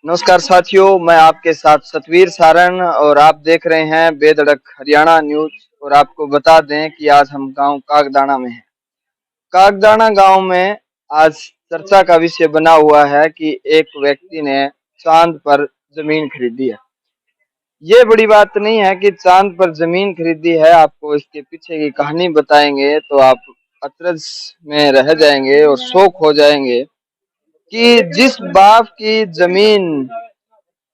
नमस्कार साथियों, मैं आपके साथ सतवीर सारण और आप देख रहे हैं बेधड़क हरियाणा न्यूज। और आपको बता दें कि आज हम गांव कागदाना में हैं। कागदाना गांव में आज चर्चा का विषय बना हुआ है कि एक व्यक्ति ने चांद पर जमीन खरीदी है। ये बड़ी बात नहीं है कि चांद पर जमीन खरीदी है, आपको इसके पीछे की कहानी बताएंगे तो आप अचरज में रह जाएंगे और शौक हो जाएंगे कि जिस बाप की जमीन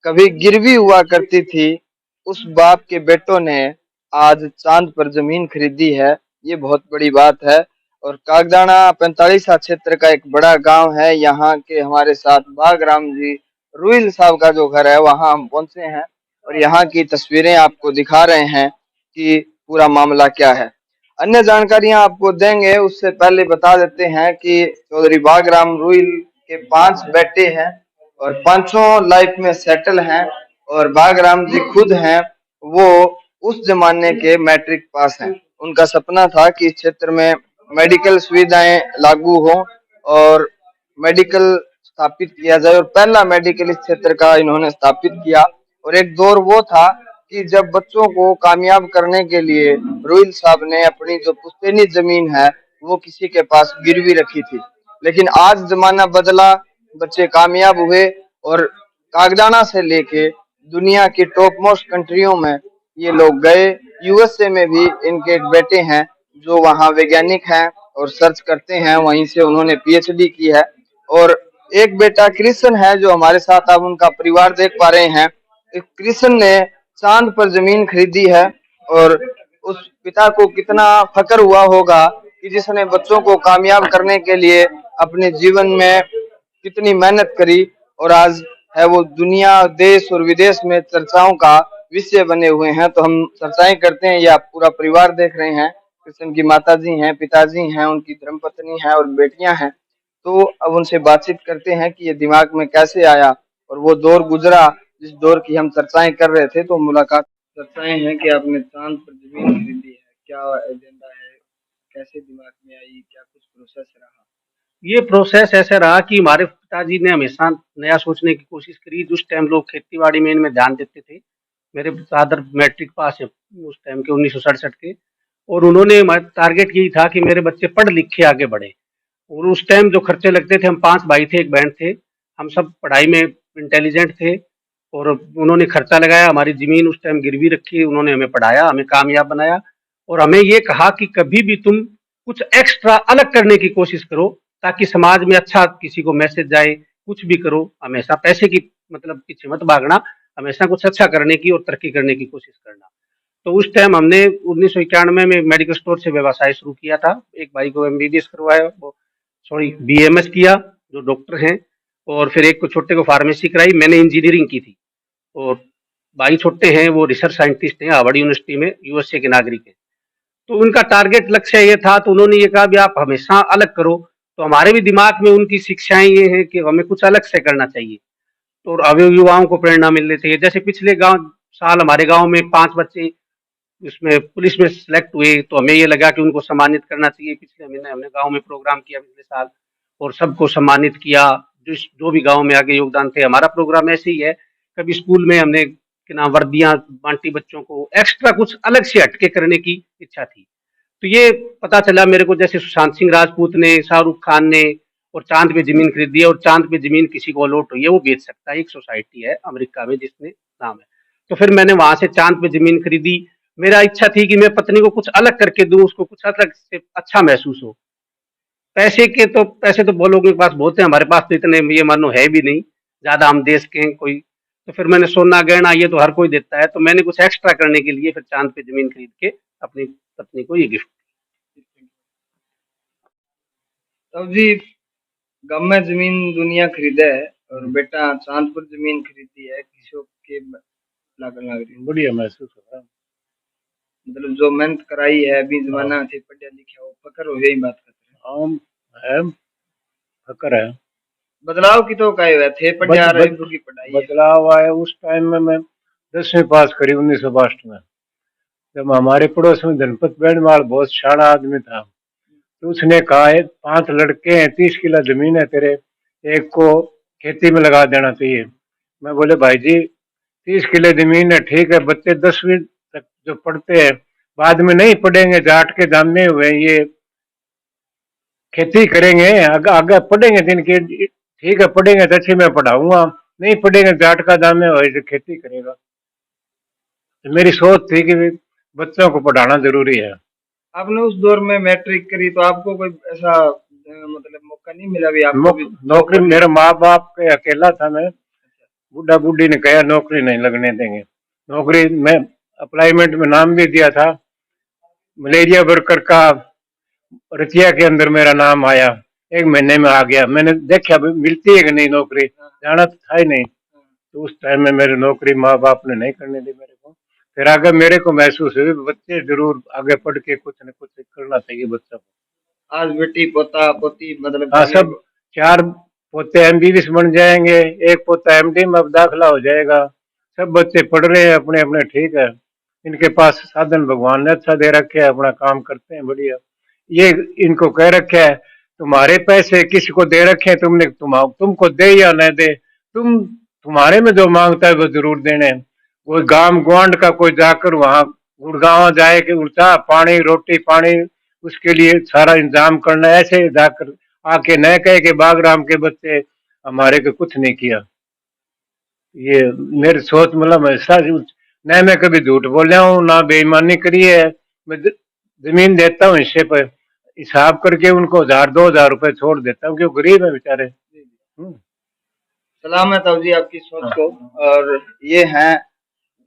कभी गिरवी हुआ करती थी, उस बाप के बेटों ने आज चांद पर जमीन खरीदी है। ये बहुत बड़ी बात है। और कागदाना 45 क्षेत्र का एक बड़ा गांव है। यहाँ के हमारे साथ बागराम जी रुइल साहब का जो घर है वहां हम पहुंचे हैं और यहाँ की तस्वीरें आपको दिखा रहे हैं कि पूरा मामला क्या है। अन्य जानकारियां आपको देंगे, उससे पहले बता देते हैं कि चौधरी बागराम रुइल के 5 बेटे हैं और पांचों लाइफ में सेटल हैं। और बागराम जी खुद हैं, वो उस जमाने के मैट्रिक पास हैं। उनका सपना था कि इस क्षेत्र में मेडिकल सुविधाएं लागू हो और मेडिकल स्थापित किया जाए। और पहला मेडिकल इस क्षेत्र का इन्होंने स्थापित किया। और एक दौर वो था कि जब बच्चों को कामयाब करने के लिए रुइल साहब ने अपनी जो पुश्तैनी जमीन है वो किसी के पास गिरवी रखी थी। लेकिन आज जमाना बदला, बच्चे कामयाब हुए और कागदाना से लेके दुनिया की टॉप मोस्ट कंट्रियों में ये लोग गए। यूएसए में भी इनके एक बेटे हैं जो वहाँ वैज्ञानिक हैं और सर्च करते हैं, वहीं से उन्होंने पीएचडी की है। और एक बेटा कृष्ण है जो हमारे साथ आप उनका परिवार देख पा रहे हैं। कृष्ण ने चांद पर जमीन खरीदी है और उस पिता को कितना फक्र हुआ होगा कि जिसने बच्चों को कामयाब करने के लिए अपने जीवन में कितनी मेहनत करी। और आज है वो दुनिया, देश और विदेश में चर्चाओं का विषय बने हुए हैं। तो हम चर्चाएं करते हैं। ये आप पूरा परिवार देख रहे हैं। कृष्ण की माताजी हैं, पिताजी हैं, उनकी धर्मपत्नी है और बेटियां हैं। तो अब उनसे बातचीत करते हैं कि ये दिमाग में कैसे आया और वो दौर गुजरा जिस दौर की हम चर्चाएं कर रहे थे। तो मुलाकात चर्चाएं हैं कि आपने चांद पर जमीन खरीदी है, क्या एजेंडा है, कैसे दिमाग में आई, क्या कुछ प्रोसेस रहा? ये प्रोसेस ऐसे रहा कि हमारे पिताजी ने हमेशा नया सोचने की कोशिश करी। उस टाइम लोग खेती-बाड़ी में इनमें ध्यान देते थे। मेरे फादर मैट्रिक पास है उस टाइम के 1967 के, और उन्होंने टारगेट यही था कि मेरे बच्चे पढ़ लिख के आगे बढ़े। और उस टाइम जो खर्चे लगते थे, हम 5 भाई थे, 1 बहन थे, हम सब पढ़ाई में इंटेलिजेंट थे और उन्होंने खर्चा लगाया। हमारी ज़मीन उस टाइम गिरवी रखी, उन्होंने हमें पढ़ाया, हमें कामयाब बनाया और हमें ये कहा कि कभी भी तुम कुछ एक्स्ट्रा अलग करने की कोशिश करो ताकि समाज में अच्छा किसी को मैसेज जाए। कुछ भी करो, हमेशा पैसे की मतलब पीछे मत भागना, हमेशा कुछ अच्छा करने की और तरक्की करने की कोशिश करना। तो उस टाइम हमने 1991 में मेडिकल स्टोर से व्यवसाय शुरू किया था। एक भाई को एमबीबीएस करवाया, वो सॉरी बीएमएस किया, जो डॉक्टर हैं, और फिर एक को छोटे को फार्मेसी कराई। मैंने इंजीनियरिंग की थी और भाई छोटे हैं, वो रिसर्च साइंटिस्ट हैं हार्वर्ड यूनिवर्सिटी में, यूएसए के नागरिक हैं। तो उनका टारगेट लक्ष्य ये था, तो उन्होंने ये कहा भी आप हमेशा अलग करो। तो हमारे भी दिमाग में उनकी शिक्षाएं ये हैं कि हमें कुछ अलग से करना चाहिए। तो अब युवाओं को प्रेरणा मिलनी चाहिए। जैसे पिछले गांव साल हमारे गांव में 5 बच्चे उसमें पुलिस में सिलेक्ट हुए, तो हमें ये लगा कि उनको सम्मानित करना चाहिए। पिछले महीने हमने गांव में प्रोग्राम किया पिछले साल और सबको सम्मानित किया, जो भी गांव में आगे योगदान थे। हमारा प्रोग्राम ऐसे ही है, कभी स्कूल में हमने कि ना वर्दियां बांटी बच्चों को, एक्स्ट्रा कुछ अलग से हटके करने की इच्छा थी। तो ये पता चला मेरे को, जैसे सुशांत सिंह राजपूत ने, शाहरुख खान ने और चांद पे जमीन खरीदी है, और चांद पे जमीन किसी को अलॉट हुई है, वो बेच सकता है। एक सोसाइटी है अमेरिका में जिसने नाम है। तो फिर मैंने वहां से चांद पे जमीन खरीदी। मेरा इच्छा थी कि मैं पत्नी को कुछ अलग करके दूं, उसको कुछ अलग से अच्छा महसूस हो। पैसे तो बहुत लोगों के पास बहुत है, हमारे पास तो इतने ये मानो है भी नहीं ज्यादा, हम देश के हैं कोई। तो फिर मैंने सोना गहना ये तो हर कोई देता है, तो मैंने कुछ एक्स्ट्रा करने के लिए फिर चांद पे जमीन खरीद के अपनी पत्नी को ये गिफ्ट। तब जी गम में जमीन दुनिया खरीदे है और बेटा चांद पर जमीन खरीदी है, किसी के लागन लग रही बढ़िया महसूस हो रहा है। मतलब जो मेहनत कराई है अभी जमाना थे पढ़ा लिखा हो फकर हो यही बात करते हैं। हम है फकर है। बदलाव की तो कहे हुए थे पढ़ा रहे की पढ़ाई है। बदलाव आया उस टाइम में। मैं 10वीं पास करी 1962 में, जब हमारे पड़ोस में धनपत बेणवाल बहुत शाणा आदमी था। तो उसने कहा है 5 लड़के हैं, 30 किला जमीन है तेरे, एक को खेती में लगा देना चाहिए। मैं बोले भाई जी 30 किले जमीन है, ठीक है, बच्चे 10वीं तक जो पढ़ते हैं बाद में नहीं पढ़ेंगे, जाट के दामे हुए हैं, ये खेती करेंगे, आगे आगे पढ़ेंगे जिनके, ठीक है पढ़ेंगे तो अच्छी मैं पढ़ाऊंगा, नहीं पढ़ेंगे जाट का दामे हुए जो खेती करेगा। तो मेरी सोच थी कि भी बच्चों को पढ़ाना जरूरी है। आपने उस दौर में मैट्रिक करी तो आपको कोई ऐसा मतलब मौका नहीं मिला भी आपको भी नौकरी, मेरे माँ बाप के अकेला था मैं, बुढ़ा बुढ़ी ने कहा नौकरी नहीं लगने देंगे, नौकरी में अप्लाईमेंट में नाम भी दिया था, मलेरिया वर्कर का रतिया के अंदर मेरा नाम आया, 1 महीने में आ गया। मैंने देखा मिलती है कि नहीं नौकरी, जाना तो था ही नहीं। तो उस टाइम में मेरी नौकरी माँ बाप ने नहीं करने दी मेरे को। फिर आगे मेरे को महसूस हुई बच्चे जरूर आगे पढ़ के कुछ न कुछ करना चाहिए बच्चा को। आज बेटी पोता पोती मतलब हाँ, सब 4 पोते MBBS बन जाएंगे, 1 पोता MD में अब दाखिला हो जाएगा। सब बच्चे पढ़ रहे हैं अपने अपने, ठीक है, इनके पास साधन भगवान ने अच्छा दे रखे है, अपना काम करते हैं बढ़िया। ये इनको कह रखे है तुम्हारे पैसे किसी को दे रखे हैं, तुमने तुमको दे या न दे, तुम्हारे में जो मांगता है वो जरूर देने। कोई गांव ग्वांड का कोई जाकर वहां गुड़गांव जाए कि उल्टा पानी रोटी पानी उसके लिए सारा इंतजाम करना, ऐसे जाकर आके न कहे कि बागराम के बच्चे हमारे को कुछ नहीं किया। ये मेरी सोच, मतलब ऐसा न मैं कभी झूठ बोलिया हूँ ना बेईमानी करी है। मैं जमीन देता हूँ हिस्से पर, हिसाब करके उनको 1000-2000 रुपए छोड़ देता हूँ क्योंकि गरीब है बेचारे। सलाम है ताऊ जी आपकी सोच को। और ये है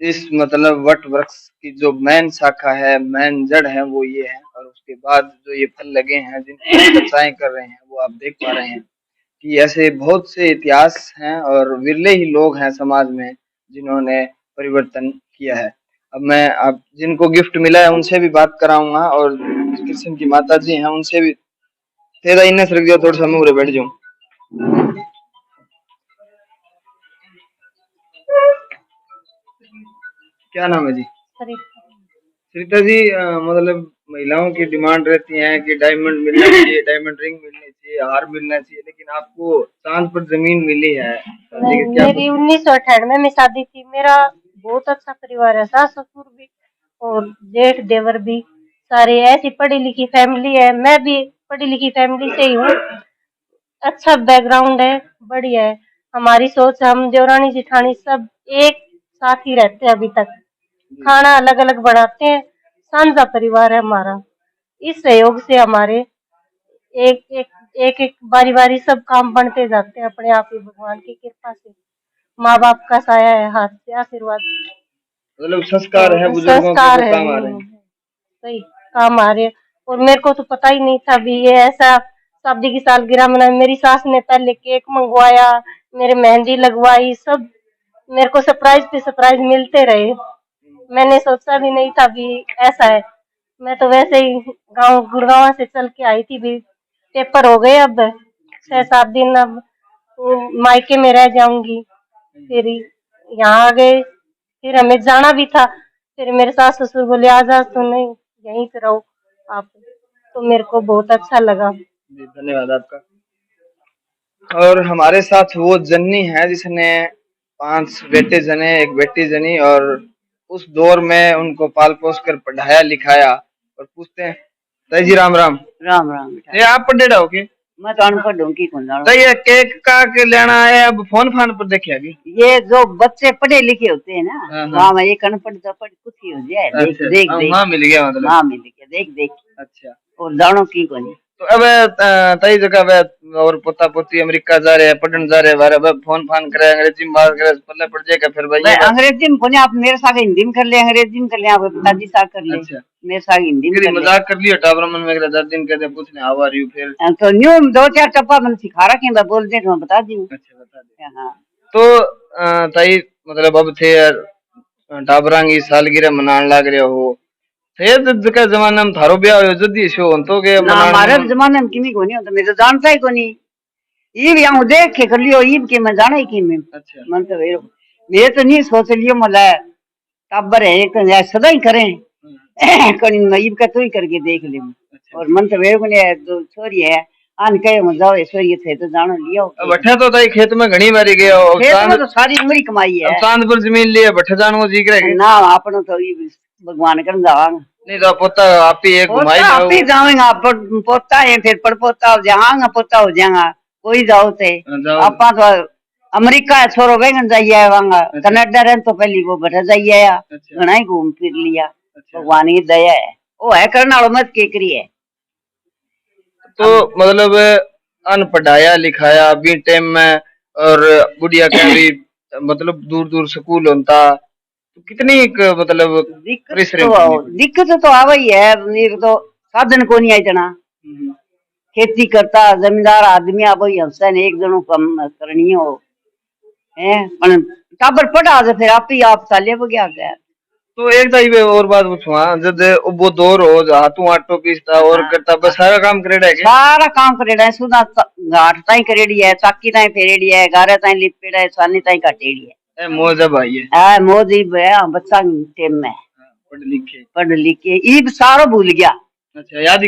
इस मतलब वट वृक्ष की जो मेन शाखा है, मेन जड़ है वो ये है, और उसके बाद जो ये फल लगे हैं जिनकी चर्चाएं कर रहे हैं वो आप देख पा रहे हैं कि ऐसे बहुत से इतिहास हैं और विरले ही लोग हैं समाज में जिन्होंने परिवर्तन किया है। अब मैं आप जिनको गिफ्ट मिला है उनसे भी बात कराऊंगा, और कृष्ण की माता जी हैं उनसे भी। तेरा इन्हें रख दिया, थोड़ा सा मैं उरे बैठ जाऊं। क्या नाम है जी? सरिता जी, मतलब महिलाओं की डिमांड रहती है कि डायमंड मिलना चाहिए, डायमंड रिंग मिलनी चाहिए, हार मिलना चाहिए, लेकिन आपको चांद पर जमीन मिली है। मेरी 1998 में शादी थी। मेरा बहुत अच्छा परिवार है, सास ससुर भी और जेठ देवर भी सारे ऐसी पढ़ी लिखी फैमिली है। मैं भी पढ़ी लिखी फैमिली से ही हूँ। अच्छा बैकग्राउंड है, बढ़िया है हमारी सोच। हम देवरानी जिठानी सब एक साथ ही रहते हैं अभी तक, खाना अलग अलग बनाते हैं, साझा परिवार है हमारा। इस सहयोग से हमारे एक एक एक एक बारी बारी सब काम बनते जाते हैं अपने आप ही, भगवान की कृपा से, माँ बाप का साया है, हाथ से आशीर्वाद, मतलब संस्कार है बुजुर्गों के संस्कार जो है, काम आ रहे हैं। सही काम आ रहे हैं। और मेरे को तो पता ही नहीं था भी ये ऐसा शादी की सालगिरह मना। मेरी सास ने पहले केक मंगवाया, मेरे मेहंदी लगवाई, सब मेरे को सरप्राइज पे सरप्राइज मिलते रहे। मैंने सोचा भी नहीं था भी ऐसा है। मैं तो वैसे ही गांव गुड़गांव से चल के आई थी भी, पेपर हो गए अब 6-7 दिन, अब मायके में रह जाऊंगी। फिर यहाँ आ गए, फिर हमें जाना भी था। फिर मेरे सास ससुर बोले आ जा, तो नहीं यहीं पे रहो आप, तो मेरे को बहुत अच्छा लगा। जी धन्यवाद आपका। और हमारे साथ वो जन्नी है जिसने 5 बेटे जने, 1 बेटी जनी, और उस दौर में उनको पाल पोस कर पढ़ाया लिखाया। और पूछते हैं ताई जी, राम राम। राम राम बेटा। ये आप पढ़े रहो के? मैं तो अनपढ़ हूँ की कौन जानो। तो ये केक का के लेना है, अब फोन फान पर देखिए अभी। ये जो बच्चे पढ़े लिखे होते हैं हाँ, ना, हाँ। वहाँ में एक अनपढ़ तो पढ़ कुछ ही हो जाए। देख अच्छा, देख देख, हाँ मिल गया मतलब। हाँ मिल गया, देख देख। अच्छा, और जानो की कौन। तो अब तई जगह अब और पोता पोती अमेरिका जा रहे हैं, पढ़ने जा रहे हैं, बारे अब फोन फान करे, अंग्रेजी में बात करे, पल्ले पड़ जाएगा फिर भाई। भाई अंग्रेजी में कोनी, आप मेरे साथ हिंदी में कर ले, अंग्रेजी में कर ले, आप पिताजी साथ कर ले। अच्छा, मेरे साथ हिंदी में फिर कर ले। मजाक कर लियो टाबर मन में, 10 दिन कहते पूछने हाउ आर यू, फिर तो न्यू 2-4 टप्पा मैंने सिखा रखे हैं, बोल दे तो मैं बता दी हूँ। अच्छा बता दे। हाँ तो ताई मतलब अब थे टाबरां की सालगिरह मनान लाग रहे हो, थे जका जमाना में थारो ब्याह हो जदी शो तो के ना, हमारे जमाने में किमी कोनी होता, मैं तो जानता ही कोनी। ईब यहाँ देख के कर लियो, ईब के मैं जाना ही की मैं। अच्छा, मन तो ये तो नहीं सोच लियो मला टाबर है एक तो सदा ही करें कहीं ईब का तो ही करके देख ले। और मन तो वेरे को दो छोरी है, आन कहे मत जाओ ऐसो ये थे तो जानो लियो अब बठे तो ताई खेत में घनी बारी गया हो, खेत में तो सारी उम्र ही कमाई है। अब चांदपुर जमीन लिए बठे जानो को जी करेगी ना आपनो तो ये भगवान कर जावांगा नहीं तो पोता आप ही एक घुमाई पोता जाओ आप ही जावेंगा पोता है फिर पर पोता हो जाएगा पोता हो जाएगा कोई जाओ थे जाओ। आपा तो अमेरिका है छोरो वेगन जाइए वांगा कनाडा रहन तो पहली वो बैठा जाइए या घना ही घूम फिर लिया भगवान की दया है वो है करना वालों मत के करी है। तो मतलब अन पढ़ाया लिखाया भी टाइम में और बुढ़िया का भी मतलब दूर दूर स्कूल होता तो कितनी मतलब दिक्कत तो आवा ही है मेरे तो साधन को नहीं आई इतना खेती करता जमींदार आदमी अब हमसे एक जनों कम करनी हो है टाबर पढ़ा फिर आप ही आप साले वो क्या गया। तो एक दाई और बात पूछूं जब वो दौर हो हाथों आटो पीसता और करता बस सारा काम करेड़ा है सारा काम करेड़ा है सुधा घाट ताई करेड़ी है चाकी ताई फेरेड़ी है गारे ताई लिपेड़ा है सानी ताई काटेड़ी है मौज भाई है मौज ही बच्चा टेम में पढ़ लिखे ईद सारो भूल गया। अच्छा याद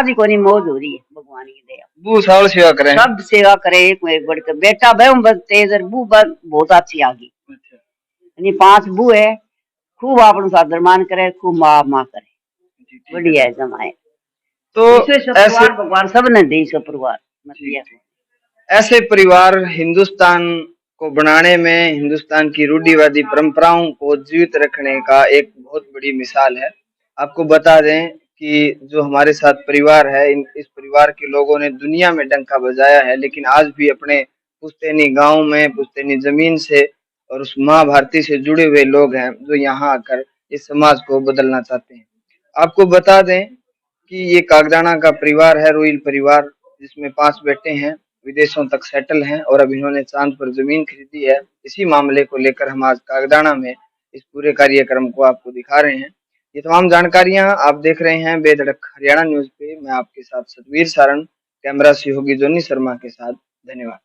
ही कोनी मौज हो रही है भगवान की दया बू साल सेवा करे सब सेवा करे एक बढ़कर बेटा बे तेज बू बहुत अच्छी आ गई 5 बू है खूब आपन सादर मान करे खूब माँ करे बढ़िया है जमाए तो ऐसे भगवान सब ने दी सब परिवार ऐसे परिवार हिंदुस्तान को बनाने में हिंदुस्तान की रूढ़िवादी परंपराओं को जीवित रखने का एक बहुत बड़ी मिसाल है। आपको बता दें कि जो हमारे साथ परिवार है इस परिवार के लोगों ने दुनिया में डंका बजाया है लेकिन आज भी अपने पुश्तैनी गांव में पुश्तैनी जमीन से और उस माँ भारती से जुड़े हुए लोग हैं जो यहाँ आकर इस समाज को बदलना चाहते हैं। आपको बता दें कि ये कागदाना का परिवार है रोइल परिवार जिसमें 5 बेटे हैं विदेशों तक सेटल हैं और अब इन्होंने चांद पर जमीन खरीदी है। इसी मामले को लेकर हम आज कागदाना में इस पूरे कार्यक्रम को आपको दिखा रहे हैं। ये तमाम जानकारियां आप देख रहे हैं बेधड़क हरियाणा न्यूज पे। मैं आपके साथ सतवीर सारण कैमरा सहयोगी जोनी शर्मा के साथ। धन्यवाद।